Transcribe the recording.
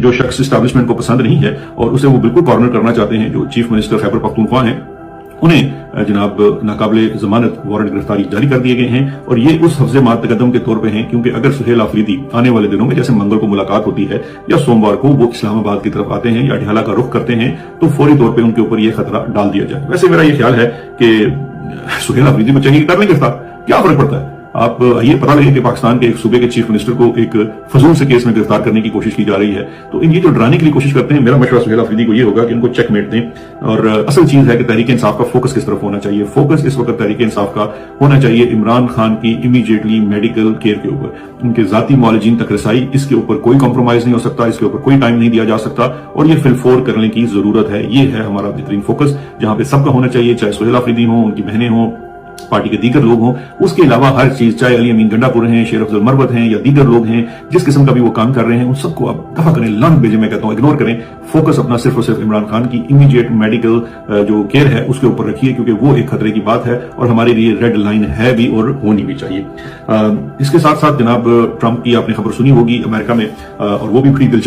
जो शख्स इस्टेब्लिशमेंट को पसंद नहीं है और उसे वो बिल्कुल कॉर्नर करना चाहते हैं, जो चीफ मिनिस्टर खैबर पख्तूनख्वा हैं, उन्हें जनाब नाकाबिले जमानत वारंट गिरफ्तारी जारी कर दिए गए हैं। और ये उस हफ्ज़े मातकदम के तौर पे हैं क्योंकि अगर सुहेल आफरीदी आने वाले दिनों में, जैसे मंगल को मुलाकात होती है या सोमवार को वो इस्लामाबाद की तरफ आते हैं या अटियाला का रुख करते हैं, तो फौरी तौर पर उनके ऊपर यह खतरा डाल दिया जाए। वैसे मेरा ये ख्याल है कि सुहेल आफरीदी को चाहिए कर लें गिरफ्तार, क्या फर्क पड़ता है। आप ये पता लगे कि पाकिस्तान के एक सूबे के चीफ मिनिस्टर को एक फजूल से केस में गिरफ्तार करने की कोशिश की जा रही है, तो ये जो डराने के लिए कोशिश करते हैं, मेरा मशवरा सुहेल आफरीदी को ये होगा कि उनको चेकमेट दें। और असल चीज है कि तहरीक इंसाफ का फोकस किस तरफ होना चाहिए। फोकस इस वक्त तहरीक इंसाफ का होना चाहिए इमरान खान की इमीडिएटली मेडिकल केयर के ऊपर, उनके जाती मुआलजीन तक रसाई, इसके ऊपर कोई कॉम्प्रोमाइज नहीं हो सकता, इसके ऊपर कोई टाइम नहीं दिया जा सकता और ये फिलफोर करने की जरूरत है। ये है हमारा बेहतरीन फोकस, जहां पे सबका होना चाहिए, चाहे सुहेल आफरीदी हो, उनकी बहनें हों, पार्टी के दीगर लोग हों, उसके अलावा हर चीज, चाहे अली अमीन गंडापुर हैं, शेर अफजल मरवत हैं या दीगर लोग हैं, जिस किस्म का भी वो काम कर रहे हैं, उन सबको आप दफा करें, लानत भेजें, मैं कहता हूं इग्नोर करें। फोकस अपना सिर्फ और सिर्फ इमरान खान की इमीडिएट मेडिकल जो केयर है उसके ऊपर रखिए, क्योंकि वो एक खतरे की बात है और हमारे लिए रेड लाइन है भी और होनी भी चाहिए। इसके साथ साथ जनाब ट्रंप की आपने खबर सुनी होगी अमेरिका में, और वो भी बड़ी दिलचस्प